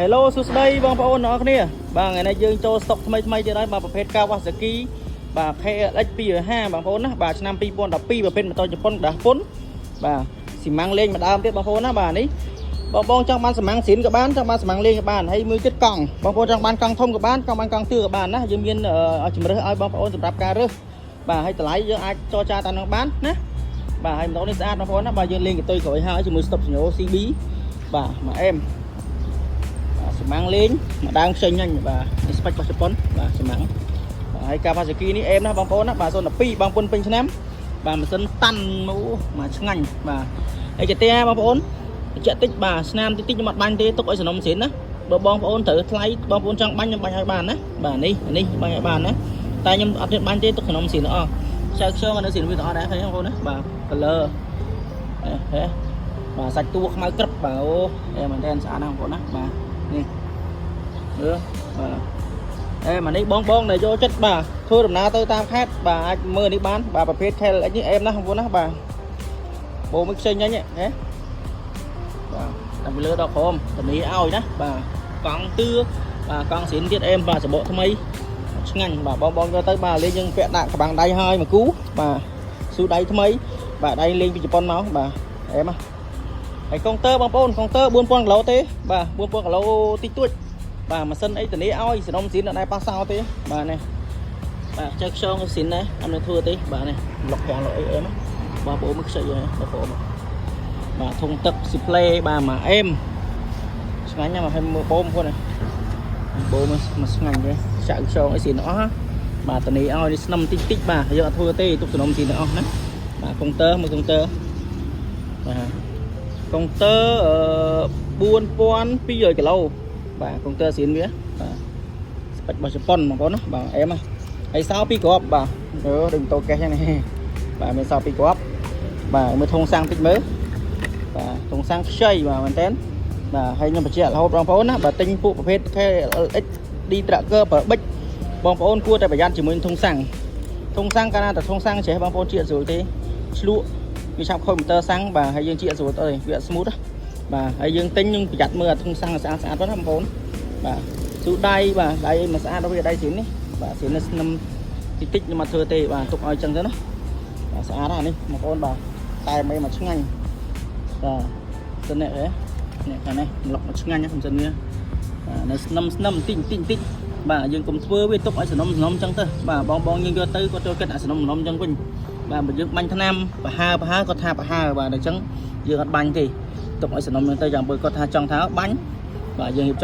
Hello សួស្តីបងប្អូនអ្នកគ្នាបាទថ្ងៃនេះយើងចូលស្តុកថ្មីទៀតហើយបាទប្រភេទ Kawasaki បាទ KLX 250បងប្អូនណាបាទឆ្នាំ2012ប្រភេទម៉ូតូជប៉ុនដាស់ពុនបាទស៊ីម៉ាំងលេងម្ដងទៀតបងប្អូនណាបាទនេះបងចង់បានស៊ីម៉ាំងស្រីនក៏បានចង់បានស៊ីម៉ាំងលេងក៏បានហើយមួយទៀតកង់បងប្អូនចង់បានកង់ធំក៏បានចង់បានកង់ទឿក៏បានណាយើងមានជំរើសឲ្យបងប្អូនសម្រាប់ការរើសបាទហើយតម្លៃយើងអាចចរចាតាមនឹងបានណាបាទហើយម៉ូតូនេះស្អាតបងប្អូនណាបាទយើងលេងកតុយក្រោយហើយជាមួយ stop signal CB បាទមួយអេមសមាំងលេងម្ដងខ្ចីញញបាទនេះស្ពេចរបស់ជប៉ុនបាទសមាំងបាទហើយ Kawasaki នេះអេមណាបងប្អូនណាបាទ02បងពុនពេញឆ្នាំបាទម៉ាស៊ីនតាន់មកឆ្ងាញ់បាទហើយកាទេបងប្អូនតិចតិចបាទស្នាមតិចតិចខ្ញុំអត់បាញ់ទេទុកឲ្យសំណុំស្រីនណាបើបងប្អូនត្រូវថ្លៃបងប្អូនចង់បាញ់ខ្ញុំបាញ់ឲ្យបានណាបាទនេះបាញ់ឲ្យបានណាតែខ្ញុំអត់មានបាញ់ទេទុកសំណុំស្រីនអស់ចៅខ្យងនៅស្រីនវាទាំងអស់ដែរឃើញបងប្អូនណាបាទ color ហេបាទសាច់តួខ្មៅក្រឹបបាទអូអេមែនតើស្អាតណាស់បងប្អូនណាបាទនេះបាទមកនេះបងដែលយកចិត្តបាទធ្វើដំណើរទៅតាមខេត្តបាទអាចមើលនេះបានបាទប្រភេទ KLX នេះអេមណាបងប្អូនណាបាទបូមិនខ្ចីញញហ៎បាទតាមលើដល់ក្រោមតនីឲ្យណាបាទកង់ទឿបាទកង់ស្រីនទៀតអេមបាទសបកថ្មីឆ្ងាញ់បាទបងយកទៅបាទលេងយើងពាក់ដាក់ក្បាំងដៃហើយមួយគូបាទស៊ូដៃថ្មីបាទដៃលេងពីជប៉ុនមកបាទអេមហើយកុងទ័របងប្អូនកុងទ័រ 4000 គីឡូទេបាទ 4000 គីឡូតិចតួចបាទម៉ាស៊ីនអីតនីឲ្យសនំស៊ីនអត់ដែរប៉ះសោទេបាទនេះបាទចៅខ្យងស៊ីនដែរអត់នៅធ្វើទេបាទនេះលុកខាងលុកអីអេមបងប្អូនមើលខ្ចីហ្នឹងបងប្អូនបាទធុងទឹកស៊ីផ្លេបាទមួយអេមឆ្ងាញ់ណាស់មកឲ្យមើលបូមគាត់បូមមកឆ្ងាញ់ទេចៅខ្យងអីស៊ីនអស់បាទតនីឲ្យនេះស្នឹមតិចតិចបាទយើងអត់ធ្វើទេទុកសនំស៊ីនទាំងអស់ណាបាទកុងទ័រមើលកុងទ័របាទកុងទ័រ4200 គីឡូបាទកុងទ័រស្រីនវាបាទស្ពេចរបស់ជប៉ុនបងប្អូនណាបាទអេមហើយសោ2គ្រាប់បាទដូចម៉ូតូកេះចឹងនេះបាទមានសោ2គ្រាប់បាទមើលធុងសាំងតិចមើលបាទធុងសាំងខ្ចីបាទមែនតើបាទហើយខ្ញុំបញ្ជាក់រហូតបងប្អូនណាបាទទិញពួកប្រភេទ KLX D Tracker ប្រើប៊ិចបងប្អូនគួរតែប្រយ័ត្នជាមួយធុងសាំងកាលណាតែធុងសាំងចេះបងប្អូនជៀកស្រួលទេឆ្លក់វាឆាប់ខូចម៉ូទ័រសាំងបាទហើយយើងជៀកស្រួលទៅវាអត់ស្មូតណាបាទហើយយើងទិញយើងប្រយ័ត្នមើលអាធុងសាំងស្អាតៗទៅណាបងប្អូនបាទស៊ូដៃបាទដៃមិនស្អាតដល់វាដៃស្រីននេះបាទស្រីននេះស្នឹមតិចតិចខ្ញុំអត់ធ្វើទេបាទទុកឲ្យចឹងទៅណាបាទស្អាតណាស់នេះបងប្អូនបាទតែមិនមកឆ្ងាញ់បាទសិននេះនេះខាងនេះលុកមកឆ្ងាញ់ណាខ្ញុំសិនវាបាទនៅស្នឹមតិចបាទយើងកុំធ្វើវាទុកឲ្យសនំចឹងទៅបាទបងយើងយកទៅគាត់ចូលគិតអាសនំចឹងវិញបាទបើយើងបាញ់ថ្នាំប្រហើគាត់ថាប្រហើបាទអញ្ចឹងយើងអត់បាញ់ទេទុកឲ្យសនំហ្នឹងទៅយ៉ាងបើគាត់ថាចង់ថាបាញ់បាទយើងរៀបចំ